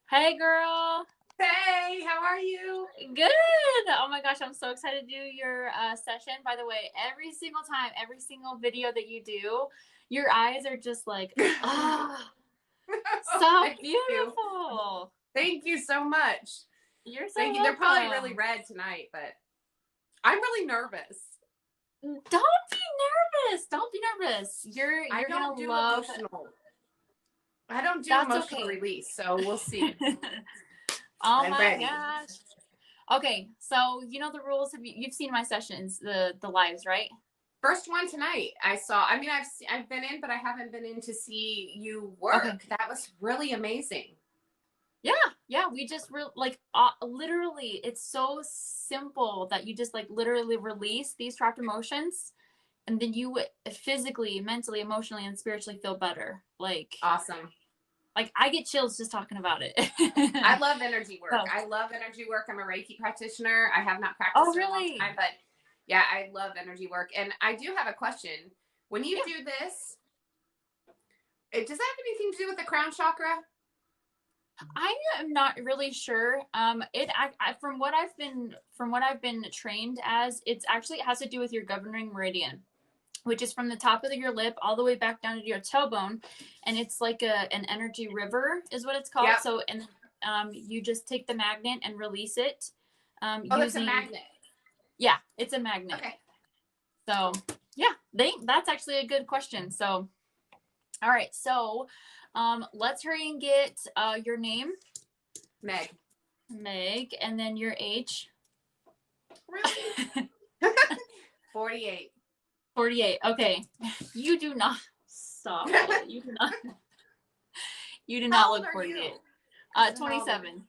Hey, girl. Hey, how are you? Good. Oh my gosh, I'm so excited to do your session. By the way, every single time, every single video that you do, your eyes are just like, oh, so Thank you. beautiful. Thank you so much. You're so Thank you. They're probably really welcome. red tonight, but I'm really nervous. Don't be nervous. Don't be nervous. You're I gonna don't do love. emotional. I don't do That's emotional okay. release, so we'll see. Oh I'm my ready. gosh. Okay, so you know the rules. You've seen my sessions, the lives, right? First one tonight. I saw. I mean, I've been in, but I haven't been in to see you Okay. work. That was really amazing. Yeah, we just literally, it's so simple that you just like literally release these trapped emotions, and then you physically, mentally, emotionally, and spiritually feel better. Awesome. Like I get chills just talking about it. I love energy work. So, I love energy work. I'm a Reiki practitioner. I have not oh practiced in a long really? time, but yeah, I love energy work. And I do have a question. When you Yeah. do this, does that have anything to do with the crown chakra? I am not really sure. From what I've been trained as, it's actually, it has to do with your governing meridian, which is from the top of your lip all the way back down to your tailbone, and it's like an energy river, is what it's called. Yep. So, and you just take the magnet and release it Oh, that's a using. magnet. Yeah, it's a magnet. Okay. So yeah, that's actually a good question. So, all right, so let's hurry and get your name, Meg, and then your age. Really? 48. 48. Okay. You do not stop. You do not. You do How not old look are 48. you? 27.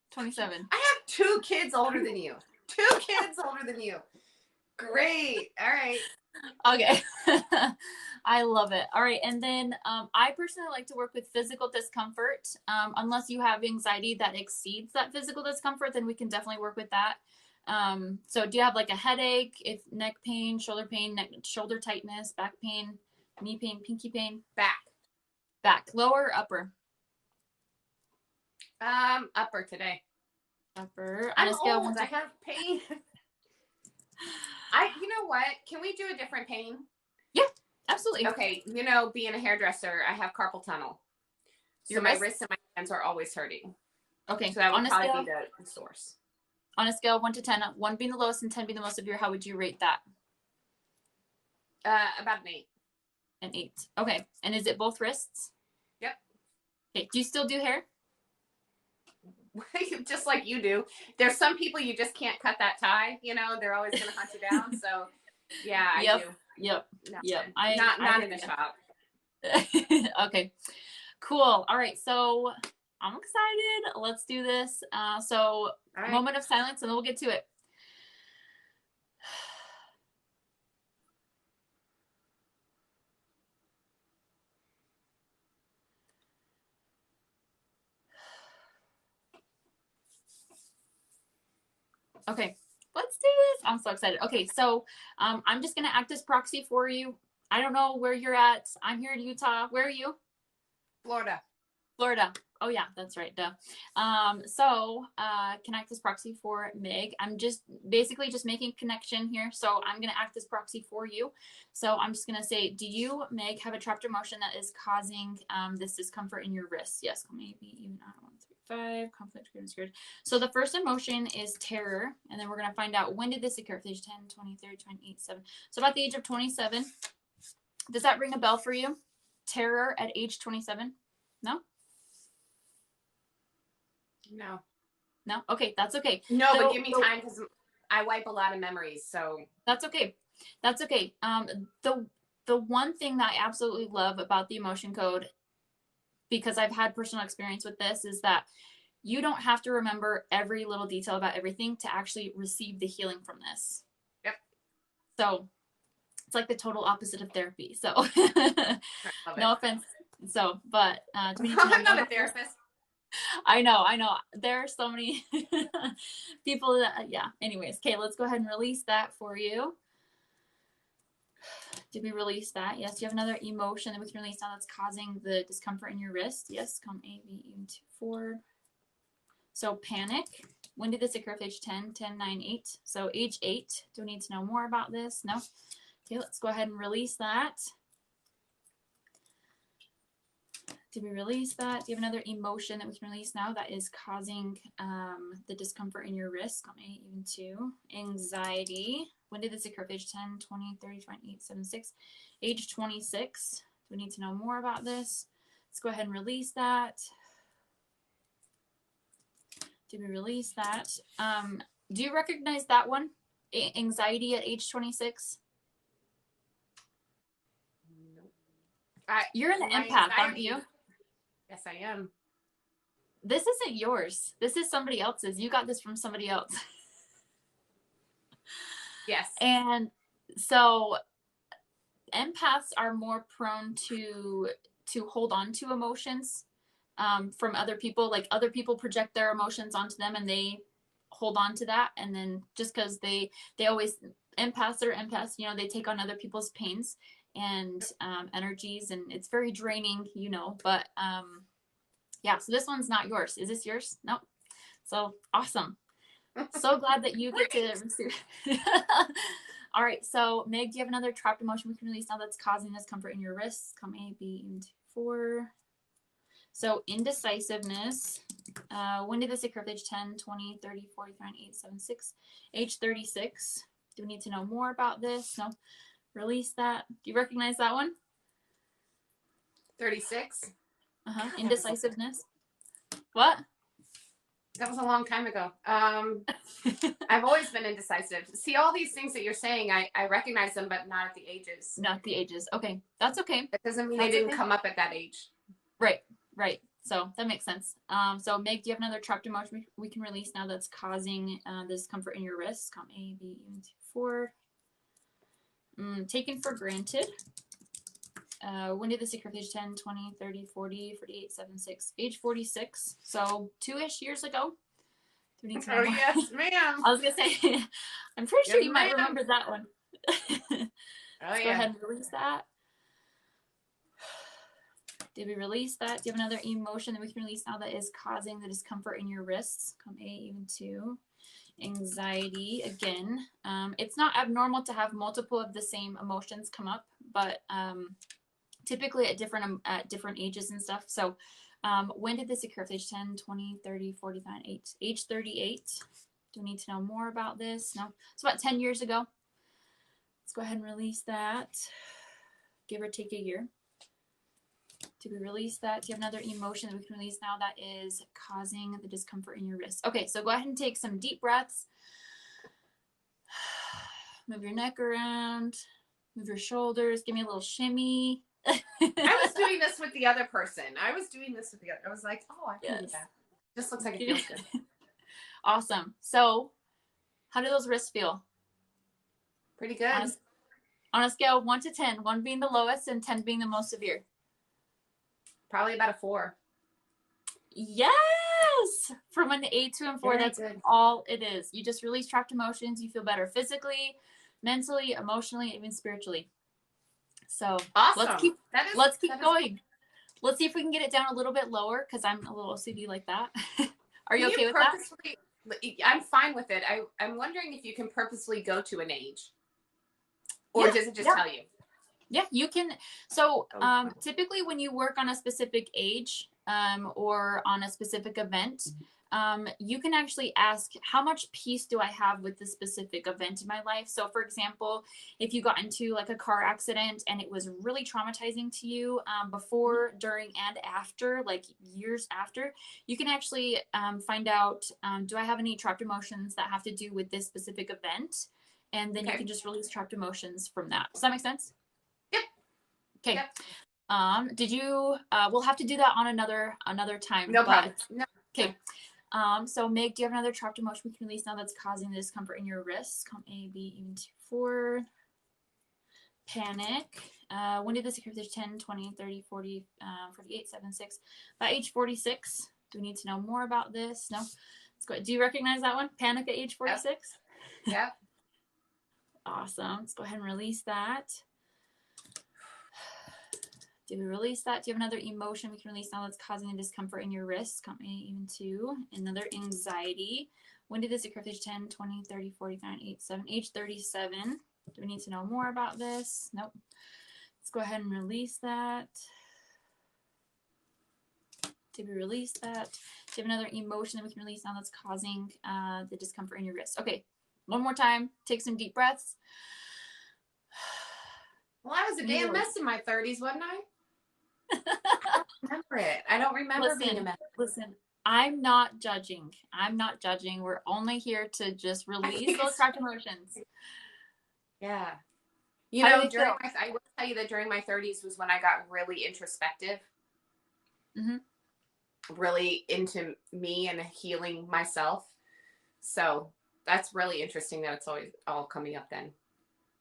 27. I have 2 kids older than you. 2 kids older than you. Great. All right. Okay. I love it. All right. And then I personally like to work with physical discomfort. Unless you have anxiety that exceeds that physical discomfort, then we can definitely work with that. So do you have like a headache, if neck pain, shoulder tightness, back pain, knee pain, pinky pain? Back, lower, upper? Upper today. Upper. On I'm a scale of old. 1 I to have pain. You know what? Can we do a different pain? Yeah, absolutely. Okay, being a hairdresser, I have carpal tunnel. So my wrists and my hands are always hurting. Okay. So that would probably be the source. On a scale of 1 to 10, 1 being the lowest and 10 being the most severe, how would you rate that? About an 8. An 8. Okay. And is it both wrists? Yep. Okay. Do you still do hair? Just like you do. There's some people you just can't cut that tie. They're always going to hunt you down. So, yeah, I do. Yep. No, Yep. Not in the shop. Okay. Cool. All right. So I'm excited. Let's do this. So All right. Moment of silence, and then we'll get to it. Okay, let's do this. I'm so excited. Okay, so I'm just gonna act as proxy for you. I don't know where you're at. I'm here in Utah. Where are you? Florida. Oh yeah, that's right. Duh. Can act as proxy for Meg. I'm just basically just making connection here. So I'm gonna act as proxy for you. So I'm just gonna say, do you, Meg, have a trapped emotion that is causing this discomfort in your wrists? Yes, maybe even 1, 3, 5. Conflict, scared. So the first emotion is terror, and then we're gonna find out when did this occur? Age 10, 20, 30, 28, 7. So about the age of 27. Does that ring a bell for you? Terror at age 27? No? No? Okay, that's okay. No, but give me time because I wipe a lot of memories, so. That's okay. The one thing that I absolutely love about the emotion code, because I've had personal experience with this, is that you don't have to remember every little detail about everything to actually receive the healing from this. Yep. So it's like the total opposite of therapy. So no offense. So, but I'm not a therapist. I know. There are so many people that, yeah. Anyways, okay, let's go ahead and release that for you. Did we release that? Yes. You have another emotion that we can release now that's causing the discomfort in your wrist. Yes. Come A, B, even 2, 4. So panic. When did this occur? Age 10, 10, 9, 8. So age 8. Do we need to know more about this? No. Okay, let's go ahead and release that. Did we release that? Do you have another emotion that we can release now that is causing the discomfort in your wrist? Got me even 2. Anxiety. When did this occur? Age 10, 20, 30, 28, 76. Age 26. Do we need to know more about this? Let's go ahead and release that. Did we release that? Do you recognize that one? Anxiety at age 26? Nope. You're an empath, aren't you? Yes, I am. This isn't yours. This is somebody else's. You got this from somebody else. Yes. And so empaths are more prone to hold on to emotions from other people. Like other people project their emotions onto them and they hold on to that. And then just because they always, empaths are empaths, you know, they take on other people's pains and energies, and it's very draining, you know, but yeah, so this one's not yours. Is this yours? Nope. So awesome. So glad that you get to receive. All right, so Meg, do you have another trapped emotion we can release now that's causing discomfort in your wrists? Come A, B, and 4. So indecisiveness. When did this occur? Age 10, 20, 30, 40, 38, 76. Age 36. Do we need to know more about this? No. Release that. Do you recognize that one? 36. Uh-huh. Indecisiveness. What? That was a long time ago. I've always been indecisive. See, all these things that you're saying, I recognize them, but not at the ages. Not the ages. Okay. That's okay. That doesn't mean they didn't come up at that age. Right. So that makes sense. So Meg, do you have another trapped emotion we can release now that's causing discomfort in your wrists? Come A, B, and 4. Taken for granted. When did this occur? Age 10, 20, 30, 40, 48, 76. Age 46. So 2-ish years ago. Do we need to know more? Yes, ma'am. I was going to say, I'm pretty sure Yes, you might ma'am. remember that one. Let's go ahead and release that. Did we release that? Do you have another emotion that we can release now that is causing the discomfort in your wrists? Come A, even 2. Anxiety again. It's not abnormal to have multiple of the same emotions come up, but typically at different ages and stuff. So when did this occur? Age 10, 20, 30, 49, 8. Age 38. Do we need to know more about this? No. It's about 10 years ago. Let's go ahead and release that. Give or take a year. Did we release that? Do you have another emotion that we can release now that is causing the discomfort in your wrist? Okay, so go ahead and take some deep breaths. Move your neck around. Move your shoulders. Give me a little shimmy. I was doing this with the other person. I was like, oh, I can do that. Just looks like it feels good. Awesome. So how do those wrists feel? Pretty good. On a scale of 1 to 10, 1 being the lowest and 10 being the most severe. Probably about a 4. Yes! From an 8 to a 4, Very that's good. all it is. You just release trapped emotions. You feel better physically, mentally, emotionally, even spiritually. So awesome. Let's keep going. Let's see if we can get it down a little bit lower because I'm a little OCD like that. Are you okay with that? I'm fine with it. I'm wondering if you can purposely go to an age, or does it just tell you? Yeah, you can. So typically when you work on a specific age or on a specific event, you can actually ask, how much peace do I have with this specific event in my life? So for example, if you got into like a car accident and it was really traumatizing to you before, during, and after, like years after, you can actually find out, do I have any trapped emotions that have to do with this specific event? And then you can just release trapped emotions from that. Does that make sense? Okay. Yep. Did you, we'll have to do that on another time. No problem. No. Okay. So Meg, do you have another trapped emotion we can release now that's causing the discomfort in your wrists? Come A, B, even 4. Panic. When did this occur? There's 10, 20, 30, 40, 48, 76. By age 46, do we need to know more about this? No. Let's go. Do you recognize that one? Panic at age 46? Yeah. Awesome. Let's go ahead and release that. Did we release that? Do you have another emotion we can release now that's causing a discomfort in your wrists? Count me even 2. Another anxiety. When did this occur? Age 10, 20, 30, 45, 8, 7, age 37. Do we need to know more about this? Nope. Let's go ahead and release that. Did we release that? Do you have another emotion that we can release now that's causing the discomfort in your wrist? Okay, one more time. Take some deep breaths. Well, I was a damn mess in my 30s, wasn't I? I don't remember it. I don't remember being a mess. Listen, I'm not judging. I'm not judging. We're only here to just release those trapped emotions. Yeah. You know, I will tell you that during my 30s was when I got really introspective. Mm-hmm. Really into me and healing myself. So that's really interesting that it's always all coming up then.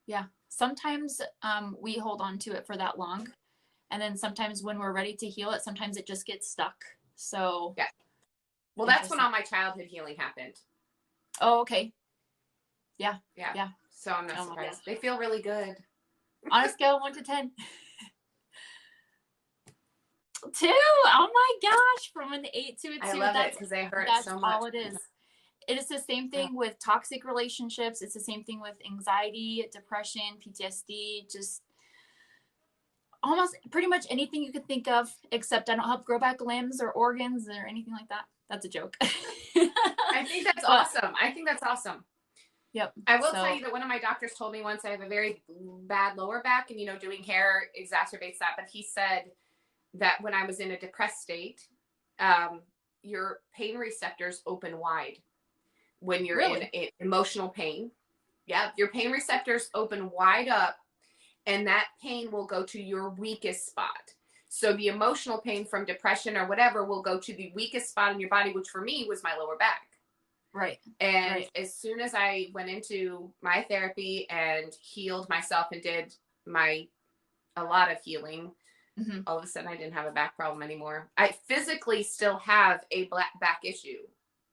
Yeah. Sometimes we hold on to it for that long. And then sometimes when we're ready to heal it, sometimes it just gets stuck. So yeah. Well, that's when all my childhood healing happened. Oh, okay. Yeah. So I'm not surprised. They feel really good. On a scale of 1 to 10. 2. Oh my gosh. From an 8 to a 2. I love it because they hurt so much. That's all it is. It is the same thing with toxic relationships. It's the same thing with anxiety, depression, PTSD, just almost pretty much anything you could think of, except I don't help grow back limbs or organs or anything like that. That's a joke. I think that's awesome. Yep. I will tell you that one of my doctors told me once I have a very bad lower back, and, you know, doing hair exacerbates that. But he said that when I was in a depressed state, your pain receptors open wide when you're in emotional pain. Yeah. Your pain receptors open wide up, and that pain will go to your weakest spot. So the emotional pain from depression or whatever will go to the weakest spot in your body, which for me was my lower back. Right. And as soon as I went into my therapy and healed myself and did a lot of healing, all of a sudden I didn't have a back problem anymore. I physically still have a back issue,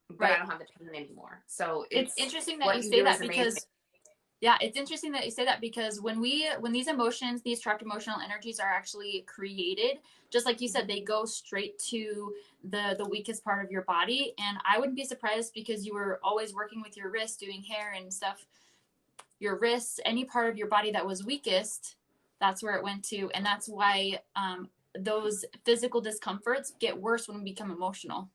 but I don't have the pain anymore. So it's interesting that you say that because it's interesting that you say that because when these emotions, these trapped emotional energies are actually created, just like you said, they go straight to the weakest part of your body. And I wouldn't be surprised because you were always working with your wrists, doing hair and stuff. Your wrists, any part of your body that was weakest, that's where it went to. And that's why those physical discomforts get worse when we become emotional.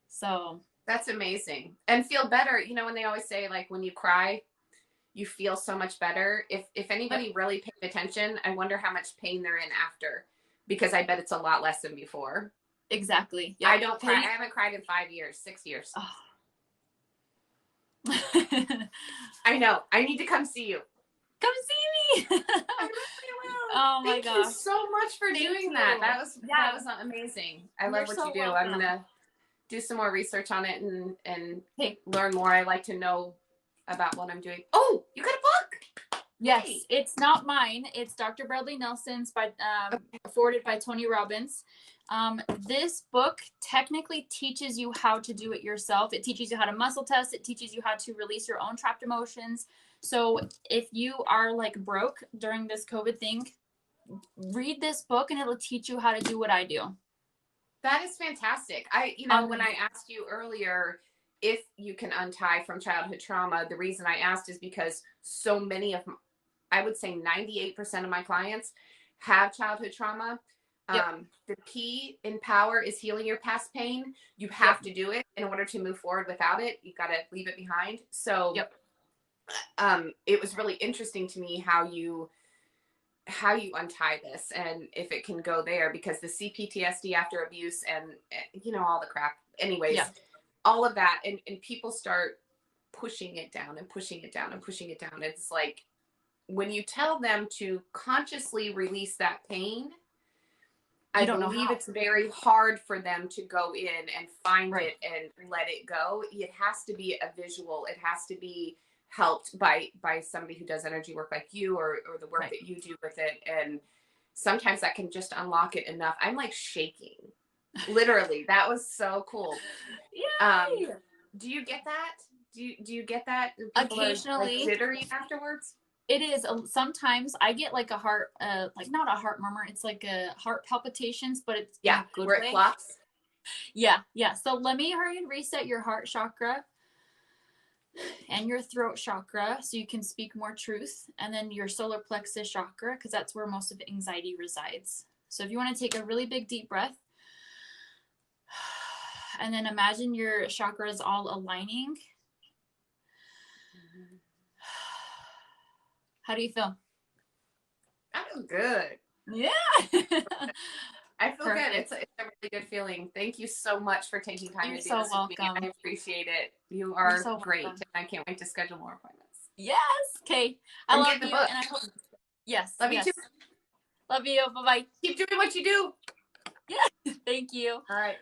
So that's amazing. And feel better. You know, when they always say, like, when you cry, you feel so much better. If anybody really paid attention, I wonder how much pain they're in after, because I bet it's a lot less than before. Exactly. Yep. I don't cry. I haven't cried in 5 years, 6 years. Oh. I know. I need to come see you. Come see me. I really will. Oh my gosh. gosh. Thank you so much for doing that. That was amazing. I love what you do. Welcome. I'm going to do some more research on it and learn more. I like to know about what I'm doing. Oh, you got a book? Yes, it's not mine. It's Dr. Bradley Nelson's forwarded by Tony Robbins. This book technically teaches you how to do it yourself. It teaches you how to muscle test. It teaches you how to release your own trapped emotions. So if you are like broke during this COVID thing, read this book and it'll teach you how to do what I do. That is fantastic. When I asked you earlier if you can untie from childhood trauma, the reason I asked is because so many of, I would say 98% of my clients have childhood trauma. Yep. The key in power is healing your past pain. You have to do it in order to move forward. Without it, you got to leave it behind. So it was really interesting to me how you untie this and if it can go there, because the CPTSD after abuse and all the crap. Anyways, all of that, and people start pushing it down and pushing it down and pushing it down. It's like when you tell them to consciously release that pain, I believe it's very hard for them to go in and find it and let it go. It has to be a visual. It has to be helped by somebody who does energy work like you or the work that you do with it. And sometimes that can just unlock it enough. I'm like shaking. Literally. That was so cool. Do you get that? Do you get that? Occasionally. Like jittery afterwards? It is. Sometimes I get like a heart, like not a heart murmur. It's like a heart palpitations, but it's in Yeah, a good where way. it flops. Yeah, yeah. So let me hurry and reset your heart chakra and your throat chakra so you can speak more truth, and then your solar plexus chakra, because that's where most of anxiety resides. So if you want to take a really big deep breath and then imagine your chakras all aligning. How do you feel? I feel good. Yeah. I feel Perfect. good. It's a really good feeling. Thank you so much for taking time You're to do so this with me. welcome. I appreciate it. You You're are so great. welcome. And I can't wait to schedule more appointments. Yes. Okay. I And love get the you. book. And I hope, yes. Love Yes. you too. Love you. Bye bye. Keep doing what you do. Yeah. Thank you. All right.